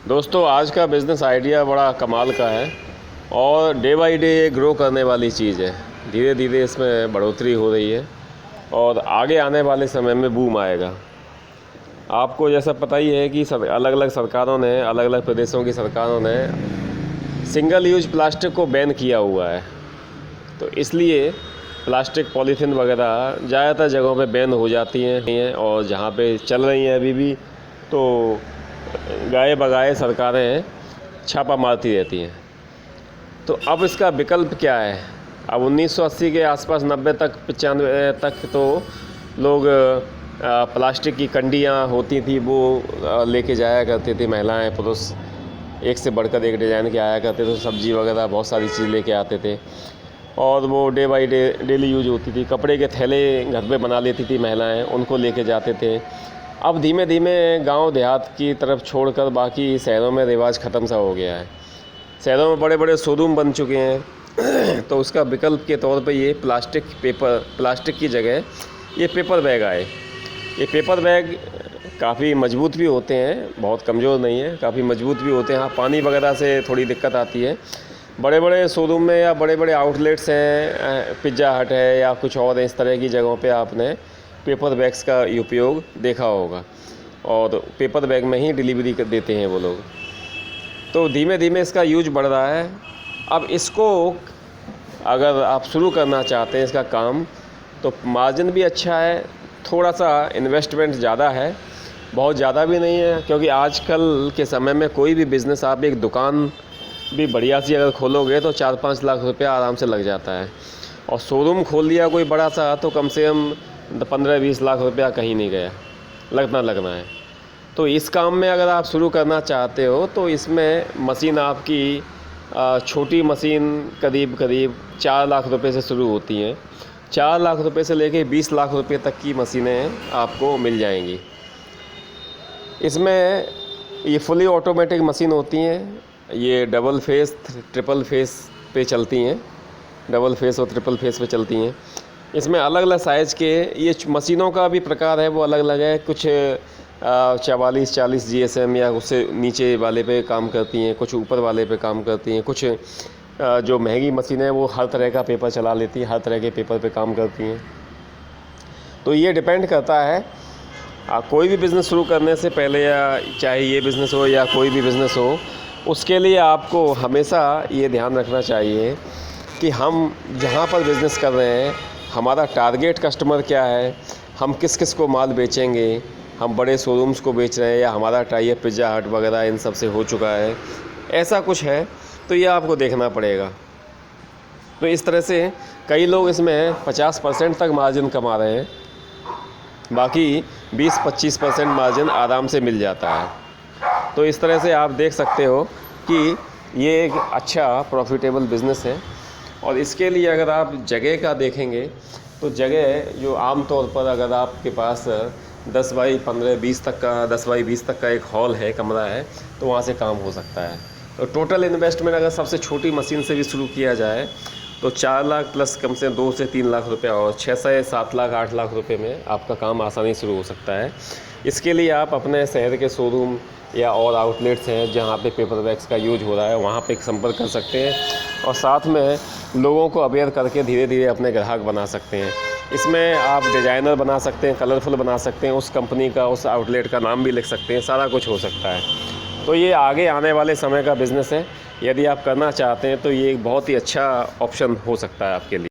दोस्तों आज का बिज़नेस आइडिया बड़ा कमाल का है और डे बाय डे ग्रो करने वाली चीज़ है। धीरे धीरे इसमें बढ़ोतरी हो रही है और आगे आने वाले समय में बूम आएगा। आपको जैसा पता ही है कि अलग अलग सरकारों ने, अलग अलग प्रदेशों की सरकारों ने सिंगल यूज प्लास्टिक को बैन किया हुआ है। तो इसलिए प्लास्टिक पॉलीथीन वगैरह ज़्यादातर जगहों पे बैन हो जाती हैं और जहाँ पे चल रही हैं अभी भी, तो गाए बगाए सरकारें छापा मारती रहती हैं। तो अब इसका विकल्प क्या है? अब 1980 के आसपास 90 तक 95 तक तो लोग प्लास्टिक की कंडियाँ होती थी वो लेके जाया करती थी। महिलाएं पुरुष एक से बढ़कर एक डिज़ाइन के आया करते थे। सब्जी वगैरह बहुत सारी चीज़ लेके आते थे और वो day by day daily use होती थी। कपड़े के थैले घर में बना लेती थी महिलाएं, उनको लेके जाते थे। अब धीमे धीमे गांव देहात की तरफ छोड़कर बाकी शहरों में रिवाज ख़त्म सा हो गया है। शहरों में बड़े बड़े शोरूम बन चुके हैं तो उसका विकल्प के तौर पे ये प्लास्टिक की जगह ये पेपर बैग आए। ये पेपर बैग काफ़ी मजबूत भी होते हैं, बहुत कमज़ोर नहीं है, काफ़ी मजबूत भी होते हैं। हाँ, पानी वगैरह से थोड़ी दिक्कत आती है। बड़े बड़े शोरूम में या बड़े बड़े आउटलेट्स हैं, पिज़्ज़ा हट है या कुछ और इस तरह की जगहों पे आपने पेपर बैग्स का उपयोग देखा होगा और पेपर बैग में ही डिलीवरी कर देते हैं वो लोग। तो धीमे धीमे इसका यूज बढ़ रहा है। अब इसको अगर आप शुरू करना चाहते हैं इसका काम, तो मार्जिन भी अच्छा है, थोड़ा सा इन्वेस्टमेंट ज़्यादा है, बहुत ज़्यादा भी नहीं है। क्योंकि आजकल के समय में कोई भी बिज़नेस, आप एक दुकान भी बढ़िया सी अगर खोलोगे तो 4-5 लाख रुपया आराम से लग जाता है। और शोरूम खोल लिया कोई बड़ा सा तो कम से कम 15-20 लाख रुपया कहीं नहीं गया, लगना है। तो इस काम में अगर आप शुरू करना चाहते हो तो इसमें मशीन आपकी छोटी मशीन करीब 4 लाख रुपए से शुरू होती हैं। 4 लाख रुपए से लेके 20 लाख रुपए तक की मशीनें आपको मिल जाएंगी। इसमें ये फुली ऑटोमेटिक मशीन होती हैं। ये डबल फेस, ट्रिपल फेस पे चलती हैं, डबल फेस और ट्रिपल फेस पे चलती हैं। इसमें अलग अलग साइज़ के ये मशीनों का भी प्रकार है, वो अलग अलग है। कुछ 44-40 GSM या उससे नीचे वाले पे काम करती हैं, कुछ ऊपर वाले पे काम करती हैं। कुछ जो महंगी मशीनें हैं वो हर तरह का पेपर चला लेती हैं, हर तरह के पेपर पे काम करती हैं। तो ये डिपेंड करता है कोई भी बिज़नेस शुरू करने से पहले, या चाहे ये बिज़नेस हो या कोई भी बिज़नेस हो, उसके लिए आपको हमेशा ये ध्यान रखना चाहिए कि हम जहाँ पर बिज़नेस कर रहे हैं हमारा टारगेट कस्टमर क्या है, हम किस किस को माल बेचेंगे, हम बड़े शोरूम्स को बेच रहे हैं या हमारा टाई अप पिज़्ज़ा हट वगैरह इन सब से हो चुका है, ऐसा कुछ है तो ये आपको देखना पड़ेगा। तो इस तरह से कई लोग इसमें 50% तक मार्जिन कमा रहे हैं, बाकी 20-25% मार्जिन आराम से मिल जाता है। तो इस तरह से आप देख सकते हो कि ये एक अच्छा प्रॉफिटेबल बिज़नेस है। और इसके लिए अगर आप जगह का देखेंगे तो जगह जो आम तौर पर अगर आपके पास 10 बाई 15 20 तक का 10 बाई 20 तक का एक हॉल है, कमरा है, तो वहाँ से काम हो सकता है। तो टोटल इन्वेस्टमेंट अगर सबसे छोटी मशीन से भी शुरू किया जाए तो 4 लाख प्लस कम से 2 से 3 लाख रुपया और 6 से 7 लाख 8 लाख रुपए में आपका काम आसानी शुरू हो सकता है। इसके लिए आप अपने शहर के शोरूम या और आउटलेट्स हैं जहाँ पे पेपर बैग्स का यूज हो रहा है, वहाँ पे संपर्क कर सकते हैं और साथ में लोगों को अवेयर करके धीरे धीरे अपने ग्राहक बना सकते हैं। इसमें आप डिज़ाइनर बना सकते हैं, कलरफुल बना सकते हैं, उस कंपनी का, उस आउटलेट का नाम भी लिख सकते हैं, सारा कुछ हो सकता है। तो ये आगे आने वाले समय का बिज़नेस है। यदि आप करना चाहते हैं तो ये एक बहुत ही अच्छा ऑप्शन हो सकता है आपके लिए।